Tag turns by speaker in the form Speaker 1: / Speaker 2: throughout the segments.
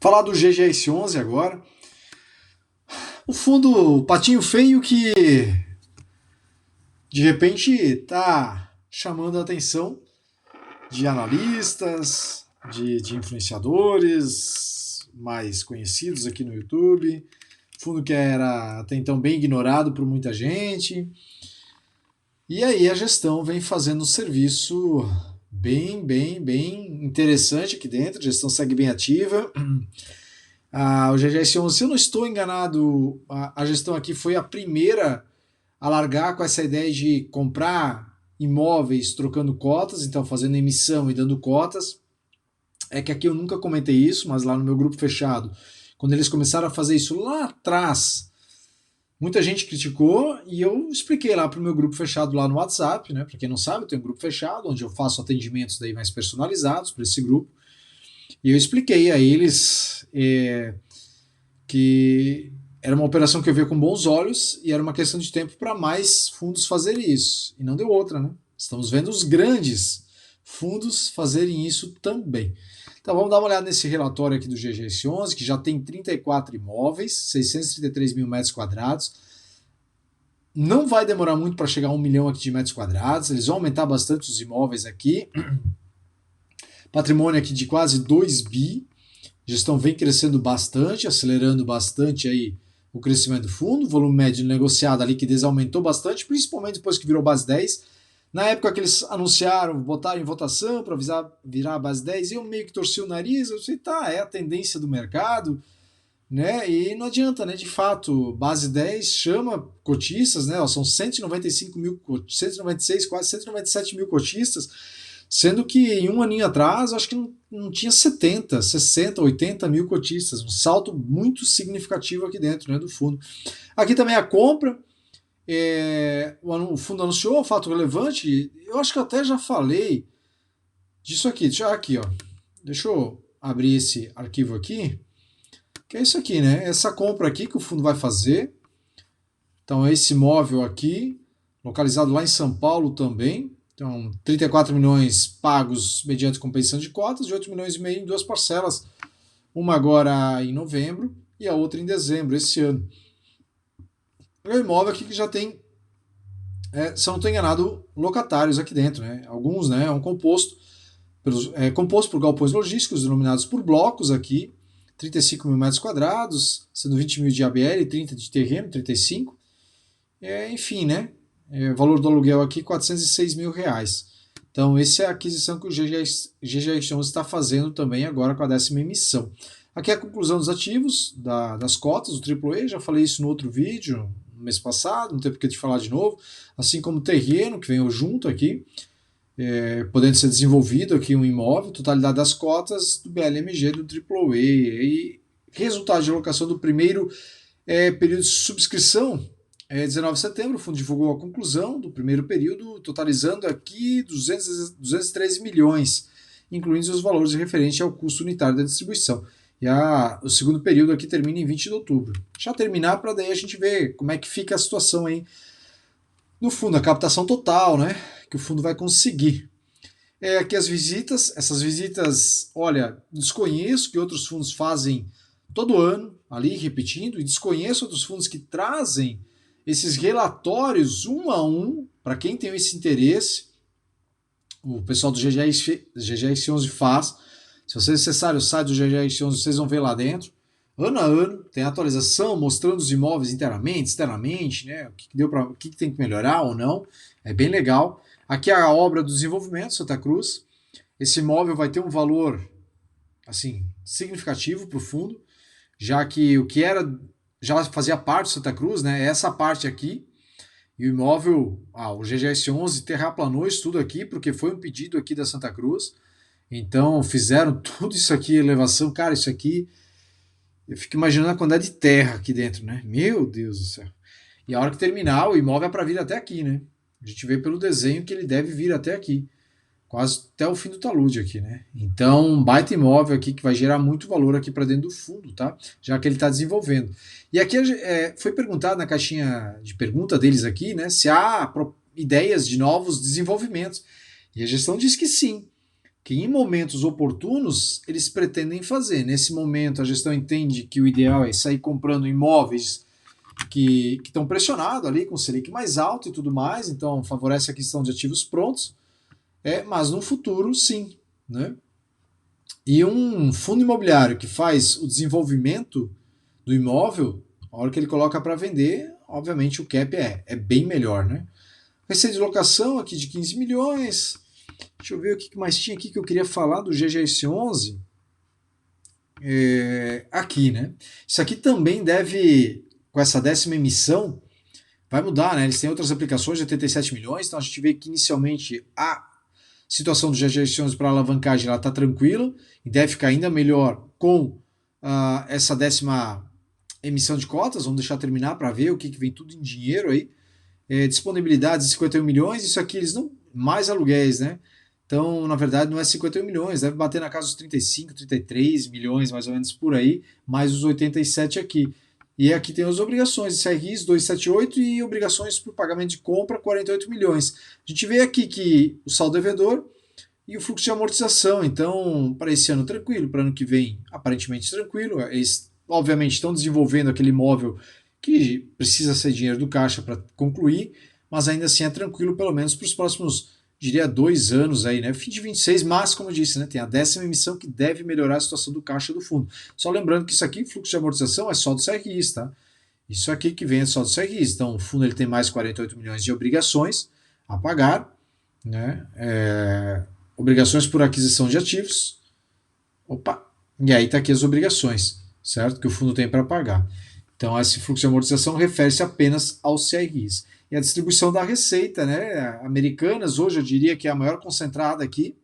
Speaker 1: Falar do GGS11 agora. O fundo patinho feio que de repente está chamando a atenção de analistas, de influenciadores mais conhecidos aqui no YouTube. Fundo que era até então bem ignorado por muita gente. E aí a gestão vem fazendo um serviço bem interessante aqui dentro. A gestão segue bem ativa. O GGS11, se eu não estou enganado, a gestão aqui foi a primeira a largar com essa ideia de comprar imóveis trocando cotas, então fazendo emissão e dando cotas. É que aqui eu nunca comentei isso, mas lá no meu grupo fechado, quando eles começaram a fazer isso lá atrás, muita gente criticou e eu expliquei lá para o meu grupo fechado lá no WhatsApp, né? Para quem não sabe, eu tenho um grupo fechado onde eu faço atendimentos daí mais personalizados para esse grupo. E eu expliquei a eles que era uma operação que eu via com bons olhos e era uma questão de tempo para mais fundos fazerem isso. E não deu outra, né? Estamos vendo os grandes fundos fazerem isso também. Então vamos dar uma olhada nesse relatório aqui do GGS11, que já tem 34 imóveis, 633 mil metros quadrados. Não vai demorar muito para chegar a 1 milhão aqui de metros quadrados, eles vão aumentar bastante os imóveis aqui. Patrimônio aqui de quase 2 bi. A gestão vem crescendo bastante, acelerando bastante aí o crescimento do fundo. O volume médio negociado, a liquidez aumentou bastante, principalmente depois que virou base 10. Na época que eles anunciaram, botaram em votação para virar a base 10, eu meio que torci o nariz, eu sei, tá, é a tendência do mercado, né? E não adianta, né? De fato, base 10 chama cotistas, né? São 195 mil, 196, quase 197 mil cotistas, sendo que em um aninho atrás, acho que não tinha 70, 60, 80 mil cotistas, um salto muito significativo aqui dentro, né, do fundo. Aqui também a compra, o fundo anunciou um fato relevante, eu acho que eu até já falei disso aqui, deixa eu abrir esse arquivo aqui, que é isso aqui, né, essa compra aqui que o fundo vai fazer. Então esse imóvel aqui, localizado lá em São Paulo também, então 34 milhões pagos mediante compensação de cotas e 8 milhões e meio em duas parcelas, uma agora em novembro e a outra em dezembro esse ano. É um imóvel aqui que já tem, se eu não estou enganado, locatários aqui dentro, né? Alguns, né? É composto por galpões logísticos denominados por blocos aqui, 35 mil metros quadrados, sendo 20 mil de ABL, 30 de terreno, 35. Enfim, né? O valor do aluguel aqui, 406 mil reais. Então, essa é a aquisição que o GGS11 está fazendo também agora com a 10ª emissão. Aqui é a conclusão dos ativos, das cotas, do AAA, já falei isso no outro vídeo, no mês passado, não tem porque te falar de novo, assim como o terreno, que veio junto aqui, podendo ser desenvolvido aqui um imóvel, totalidade das cotas do BLMG, do AAA, e resultado de alocação do primeiro período de subscrição, 19 de setembro, o fundo divulgou a conclusão do primeiro período, totalizando aqui 213 milhões, incluindo os valores referentes ao custo unitário da distribuição. E o segundo período aqui termina em 20 de outubro. Já terminar para daí a gente ver como é que fica a situação aí no fundo, a captação total, né, que o fundo vai conseguir. Aqui as visitas, essas visitas, olha, desconheço que outros fundos fazem todo ano, ali repetindo, e desconheço outros fundos que trazem esses relatórios um a um, para quem tem esse interesse, o pessoal do GGS11 faz. Se vocês acessarem o site do GGS11, vocês vão ver lá dentro. Ano a ano, tem atualização mostrando os imóveis internamente, externamente, né? O que tem que melhorar ou não. É bem legal. Aqui é a obra do desenvolvimento, Santa Cruz. Esse imóvel vai ter um valor assim, significativo para o fundo, já que o que era já fazia parte do Santa Cruz, né? Essa parte aqui, e o imóvel, o GGS11 terraplanou isso tudo aqui, porque foi um pedido aqui da Santa Cruz, então fizeram tudo isso aqui, elevação, cara, isso aqui, eu fico imaginando a quantidade de terra aqui dentro, né? Meu Deus do céu. E a hora que terminar, o imóvel é para vir até aqui, né? A gente vê pelo desenho que ele deve vir até aqui, quase até o fim do talude aqui, né? Então, um baita imóvel aqui que vai gerar muito valor aqui para dentro do fundo, tá? Já que ele está desenvolvendo. E aqui foi perguntado na caixinha de pergunta deles aqui, né? Se há ideias de novos desenvolvimentos. E a gestão diz que sim. que em momentos oportunos eles pretendem fazer. Nesse momento a gestão entende que o ideal é sair comprando imóveis que estão pressionados ali com o Selic mais alto e tudo mais, então favorece a questão de ativos prontos, mas no futuro sim, né? E um fundo imobiliário que faz o desenvolvimento do imóvel, a hora que ele coloca para vender, obviamente o cap é bem melhor, né? Receita de locação aqui de 15 milhões. Deixa eu ver o que mais tinha aqui que eu queria falar do GGS11. Aqui, né? Isso aqui também deve, com essa 10ª emissão, vai mudar, né? Eles têm outras aplicações de 87 milhões, então a gente vê que inicialmente a situação do GGS11 para alavancagem ela está tranquila e deve ficar ainda melhor com essa 10ª emissão de cotas. Vamos deixar terminar para ver o que vem tudo em dinheiro aí. Disponibilidade de 51 milhões, isso aqui eles não. Mais aluguéis, né? Então, na verdade, não é 51 milhões, deve bater na casa dos 35, 33 milhões, mais ou menos por aí, mais os 87 aqui. E aqui tem as obrigações, CRIs 278 e obrigações por pagamento de compra 48 milhões. A gente vê aqui que o saldo devedor e o fluxo de amortização, então, para esse ano tranquilo, para ano que vem aparentemente tranquilo. Eles, obviamente, estão desenvolvendo aquele imóvel que precisa ser dinheiro do caixa para concluir, mas ainda assim é tranquilo, pelo menos para os próximos, diria, 2 anos aí, né? Fim de 26, mas, como eu disse, né, tem a 10ª emissão que deve melhorar a situação do caixa do fundo. Só lembrando que isso aqui, fluxo de amortização, é só do CRIs, tá? Isso aqui que vem é só do CRIs. Então, o fundo ele tem mais 48 milhões de obrigações a pagar, né? Obrigações por aquisição de ativos. Opa! E aí tá aqui as obrigações, certo? Que o fundo tem para pagar. Então, esse fluxo de amortização refere-se apenas aos CRIs. E a distribuição da receita, né? Americanas, hoje eu diria que é a maior concentrada aqui.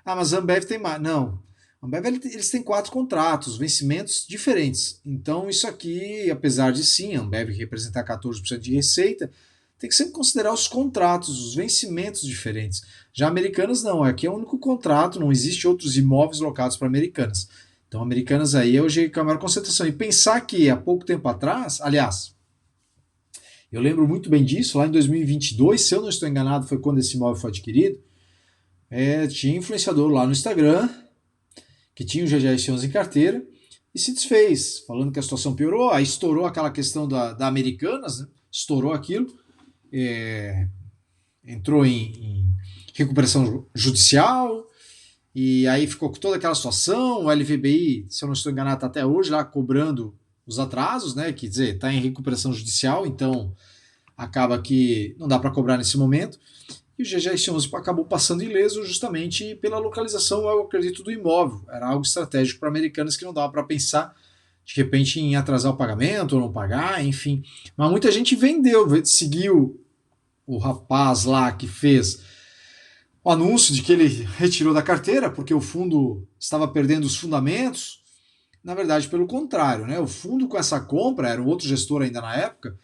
Speaker 1: Mas a Ambev tem mais. Não. A Ambev eles têm 4 contratos, vencimentos diferentes. Então, isso aqui, apesar de sim, a Ambev representar 14% de receita, tem que sempre considerar os contratos, os vencimentos diferentes. Já Americanas não, aqui é o único contrato, não existe outros imóveis locados para Americanas. Então, Americanas aí é hoje com a maior concentração. E pensar que há pouco tempo atrás, aliás, eu lembro muito bem disso, lá em 2022, se eu não estou enganado, foi quando esse imóvel foi adquirido, tinha influenciador lá no Instagram, que tinha o GGS11 em carteira, e se desfez, falando que a situação piorou, aí estourou aquela questão da Americanas, né? Estourou aquilo, entrou em recuperação judicial, e aí ficou com toda aquela situação. O LVBI, se eu não estou enganado, está até hoje lá cobrando os atrasos, né? Quer dizer, está em recuperação judicial, então acaba que não dá para cobrar nesse momento. E o GGS11 acabou passando ileso justamente pela localização, eu acredito, do imóvel. Era algo estratégico para Americanas que não dava para pensar, de repente, em atrasar o pagamento ou não pagar, enfim. Mas muita gente vendeu, seguiu o rapaz lá que fez o anúncio de que ele retirou da carteira porque o fundo estava perdendo os fundamentos. Na verdade, pelo contrário, né? O fundo com essa compra, era um outro gestor ainda na época,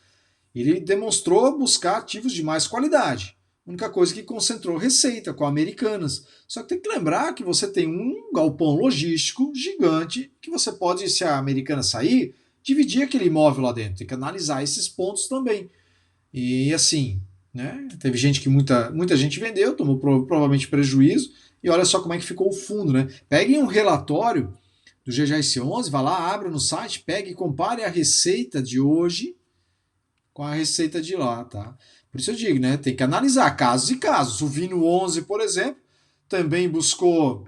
Speaker 1: ele demonstrou buscar ativos de mais qualidade. A única coisa que concentrou receita com Americanas. Só que tem que lembrar que você tem um galpão logístico gigante que você pode, se a Americana sair, dividir aquele imóvel lá dentro. Tem que analisar esses pontos também. E assim, né? Teve gente que muita gente vendeu, tomou provavelmente prejuízo, e olha só como é que ficou o fundo, né? Peguem um relatório do GGS11, vá lá, abra no site, pegue e compare a receita de hoje com a receita de lá, tá? Por isso eu digo, né? Tem que analisar casos e casos. O Vino 11, por exemplo, também buscou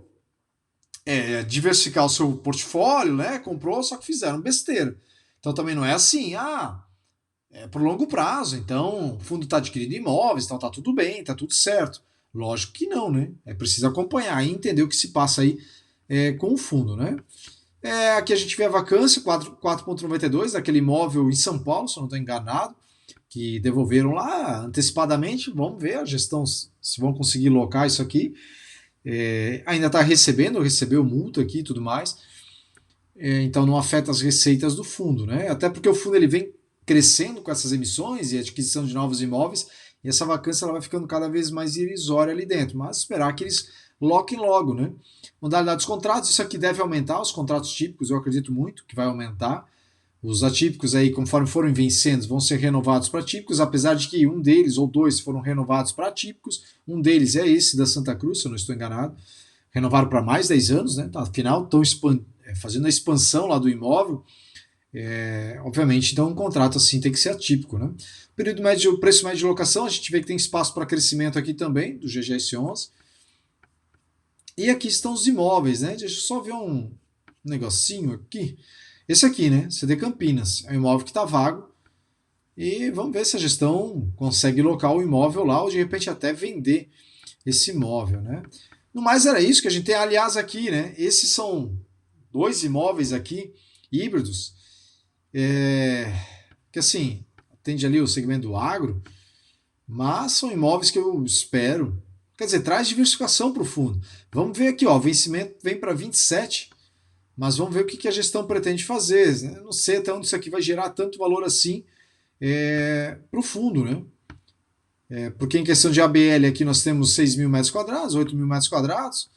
Speaker 1: diversificar o seu portfólio, né? Comprou, só que fizeram besteira. Então também não é assim, é por longo prazo, então o fundo está adquirindo imóveis, então tá tudo bem, tá tudo certo. Lógico que não, né? É preciso acompanhar e entender o que se passa aí com o fundo, né? Aqui a gente vê a vacância, 4,92 daquele imóvel em São Paulo, se eu não estou enganado, que devolveram lá antecipadamente. Vamos ver a gestão se vão conseguir locar isso aqui. Ainda está recebeu multa aqui e tudo mais. Então não afeta as receitas do fundo, né? Até porque o fundo ele vem crescendo com essas emissões e adquisição de novos imóveis, e essa vacância ela vai ficando cada vez mais irrisória ali dentro, mas esperar que eles loquem logo, né? Modalidade dos contratos, isso aqui deve aumentar, os contratos típicos eu acredito muito que vai aumentar, os atípicos aí, conforme forem vencendo, vão ser renovados para típicos, apesar de que um deles ou dois foram renovados para típicos, um deles é esse da Santa Cruz, se eu não estou enganado, renovaram para mais 10 anos, né? Afinal, estão fazendo a expansão lá do imóvel. Obviamente, então um contrato assim tem que ser atípico, né? Período médio, preço médio de locação, a gente vê que tem espaço para crescimento aqui também, do GGS11. E aqui estão os imóveis, né? Deixa eu só ver um negocinho aqui. Esse aqui, né? CD Campinas. É um imóvel que está vago. E vamos ver se a gestão consegue locar o imóvel lá ou de repente até vender esse imóvel, né? No mais era isso que a gente tem, aliás, aqui, né? Esses são 2 imóveis aqui, híbridos, que assim, atende ali o segmento do agro, mas são imóveis que eu espero, quer dizer, traz diversificação para o fundo. Vamos ver aqui, ó, o vencimento vem para 27, mas vamos ver o que a gestão pretende fazer, né? Não sei até onde isso aqui vai gerar tanto valor assim para o fundo, né? Porque em questão de ABL aqui nós temos 6 mil metros quadrados, 8 mil metros quadrados,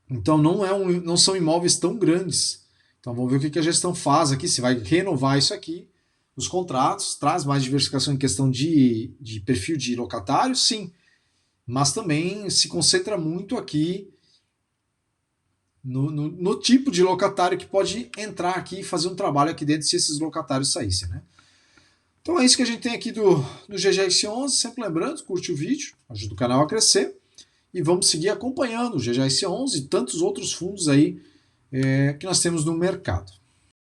Speaker 1: então não são imóveis tão grandes. Então vamos ver o que a gestão faz aqui, se vai renovar isso aqui, os contratos, traz mais diversificação em questão de perfil de locatário, sim, mas também se concentra muito aqui no tipo de locatário que pode entrar aqui e fazer um trabalho aqui dentro se esses locatários saíssem, né? Então é isso que a gente tem aqui do GGS11, sempre lembrando, curte o vídeo, ajuda o canal a crescer, e vamos seguir acompanhando o GGS11 e tantos outros fundos aí que nós temos no mercado.